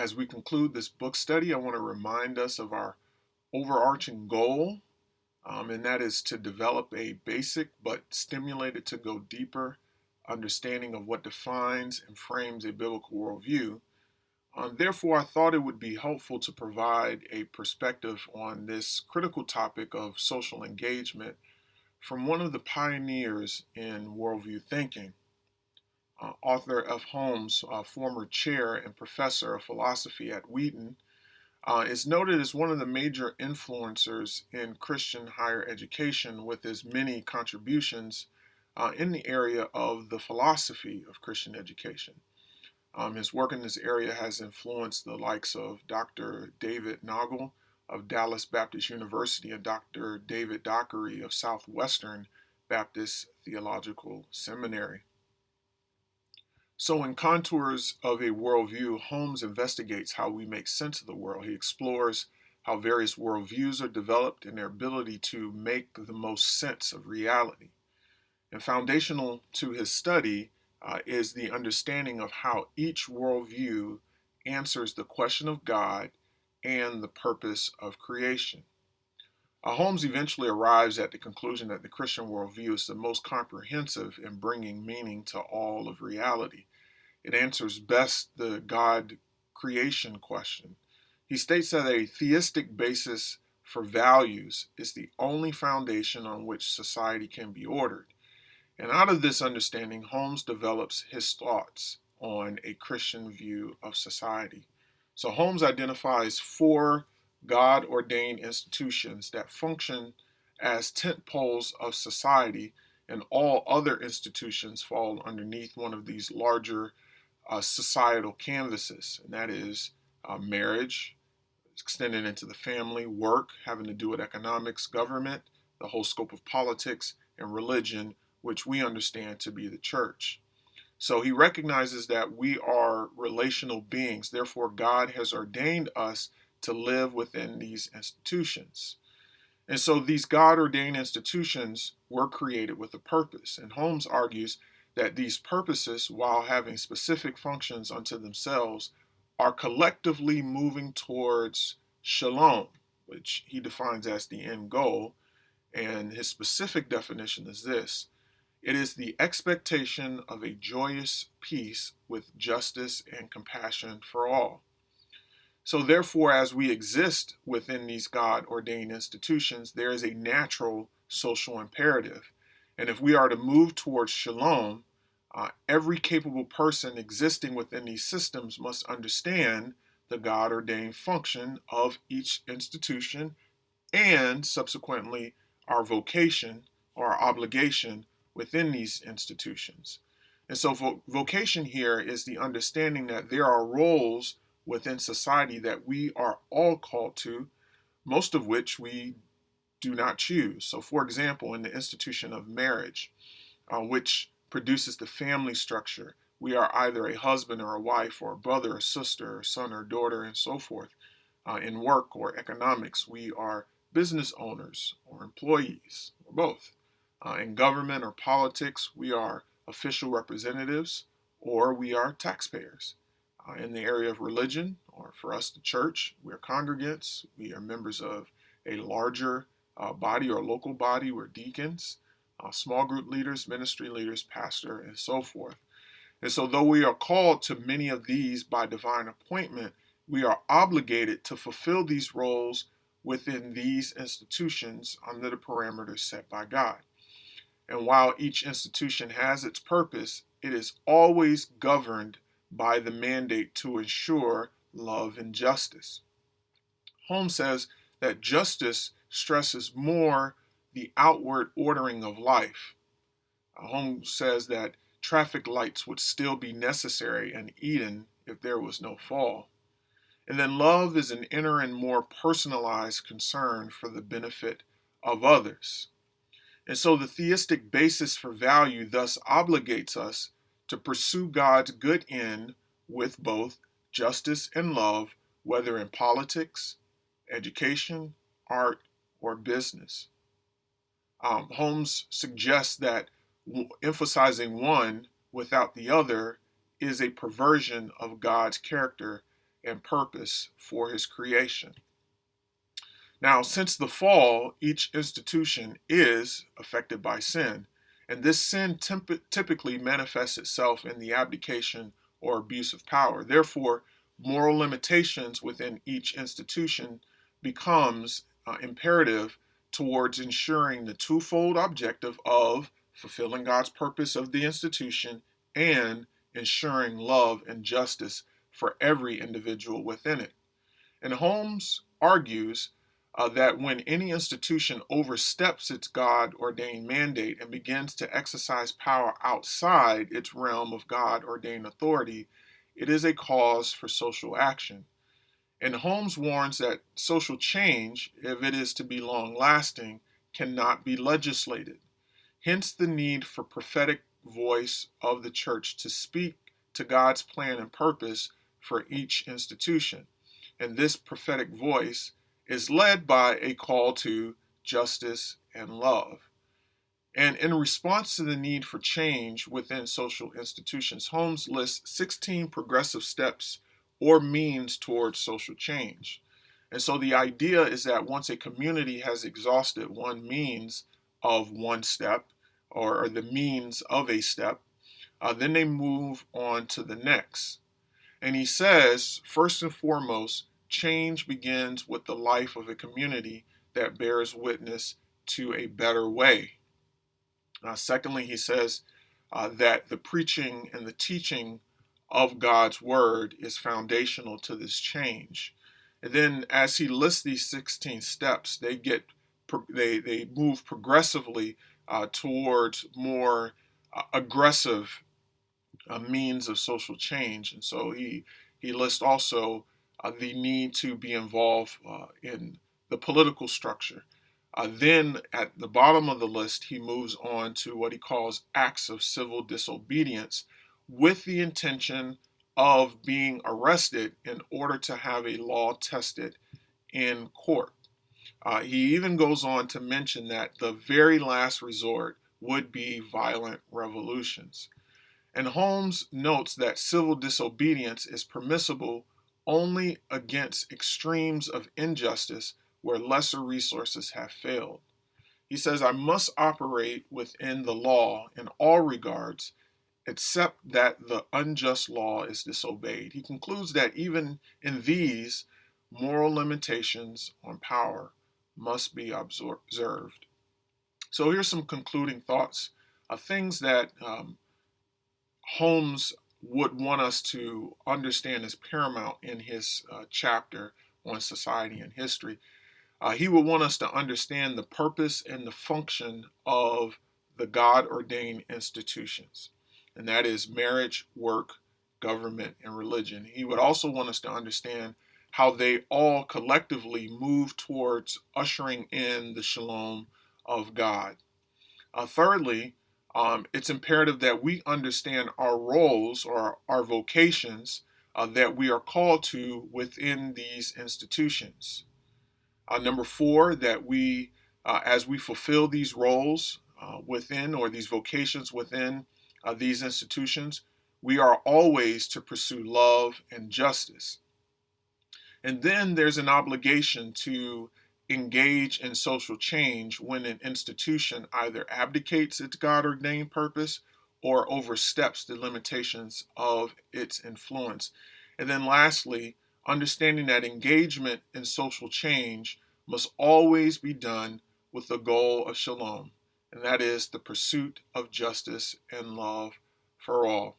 As we conclude this book study, I want to remind us of our overarching goal, and that is to develop a basic but stimulated to go deeper understanding of what defines and frames a biblical worldview. Therefore, I thought it would be helpful to provide a perspective on this critical topic of social engagement from one of the pioneers in worldview thinking. Arthur F. Holmes, former chair and professor of philosophy at Wheaton, is noted as one of the major influencers in Christian higher education with his many contributions in the area of the philosophy of Christian education. His work in this area has influenced the likes of Dr. David Nagel of Dallas Baptist University and Dr. David Dockery of Southwestern Baptist Theological Seminary. So in Contours of a Worldview, Holmes investigates how we make sense of the world. He explores how various worldviews are developed and their ability to make the most sense of reality. And foundational to his study is the understanding of how each worldview answers the question of God and the purpose of creation. Holmes eventually arrives at the conclusion that the Christian worldview is the most comprehensive in bringing meaning to all of reality. It answers best the God creation question. He states that a theistic basis for values is the only foundation on which society can be ordered. And out of this understanding, Holmes develops his thoughts on a Christian view of society. So Holmes identifies four God-ordained institutions that function as tent poles of society, and all other institutions fall underneath one of these larger societal canvases, and that is marriage, extended into the family, work, having to do with economics, government, the whole scope of politics, and religion, which we understand to be the church. So he recognizes that we are relational beings. Therefore, God has ordained us to live within these institutions. And so these God-ordained institutions were created with a purpose. And Holmes argues that these purposes, while having specific functions unto themselves, are collectively moving towards shalom, which he defines as the end goal. And his specific definition is this: it is the expectation of a joyous peace with justice and compassion for all. So therefore, as we exist within these God-ordained institutions, there is a natural social imperative. And if we are to move towards shalom, every capable person existing within these systems must understand the God-ordained function of each institution and subsequently our vocation or our obligation within these institutions. And so vocation here is the understanding that there are roles within society that we are all called to, most of which we do not choose. So for example, in the institution of marriage, which produces the family structure, we are either a husband or a wife or a brother or sister or son or daughter and so forth. In work or economics, we are business owners or employees or both. In government or politics, we are official representatives or we are taxpayers. In the area of religion, or for us, the church, we are congregants. We are members of a larger body or local body. We're deacons, small group leaders, ministry leaders, pastor, and so forth. And so though we are called to many of these by divine appointment, we are obligated to fulfill these roles within these institutions under the parameters set by God. And while each institution has its purpose, it is always governed by the mandate to ensure love and justice. Holmes says that justice stresses more the outward ordering of life. Holmes says that traffic lights would still be necessary in Eden if there was no fall. And then love is an inner and more personalized concern for the benefit of others. And so the theistic basis for value thus obligates us to pursue God's good end with both justice and love, whether in politics, education, art, or business. Holmes suggests that emphasizing one without the other is a perversion of God's character and purpose for his creation. Now, since the fall, each institution is affected by sin, and this sin typically manifests itself in the abdication or abuse of power. Therefore, moral limitations within each institution becomes imperative towards ensuring the twofold objective of fulfilling God's purpose of the institution and ensuring love and justice for every individual within it. And Holmes argues that when any institution oversteps its God ordained mandate and begins to exercise power outside its realm of God ordained authority, it is a cause for social action. And Holmes warns that social change, if it is to be long lasting, cannot be legislated. Hence the need for prophetic voice of the church to speak to God's plan and purpose for each institution. And this prophetic voice is led by a call to justice and love. And in response to the need for change within social institutions, Holmes lists 16 progressive steps or means towards social change. And so the idea is that once a community has exhausted one means of one step or the means of a step, then they move on to the next. And he says, first and foremost, change begins with the life of a community that bears witness to a better way. Secondly, he says that the preaching and the teaching of God's word is foundational to this change. And then, as he lists these 16 steps, they move progressively towards more aggressive means of social change. And so he lists also the need to be involved in the political structure. Then at the bottom of the list, he moves on to what he calls acts of civil disobedience with the intention of being arrested in order to have a law tested in court. He even goes on to mention that the very last resort would be violent revolutions. And Holmes notes that civil disobedience is permissible only against extremes of injustice where lesser resources have failed. He says, I must operate within the law in all regards, except that the unjust law is disobeyed. He concludes that even in these, moral limitations on power must be observed. So here's some concluding thoughts, things that Holmes would want us to understand as paramount in his chapter on society and history. He would want us to understand the purpose and the function of the God-ordained institutions, and that is marriage, work, government, and religion. He would also want us to understand how they all collectively move towards ushering in the shalom of God. Thirdly, it's imperative that we understand our roles or our vocations that we are called to within these institutions. Number four, that we, as we fulfill these roles within or these vocations within these institutions, we are always to pursue love and justice. And then there's an obligation to engage in social change when an institution either abdicates its God ordained purpose or oversteps the limitations of its influence. And then lastly, understanding that engagement in social change must always be done with the goal of shalom, and that is the pursuit of justice and love for all.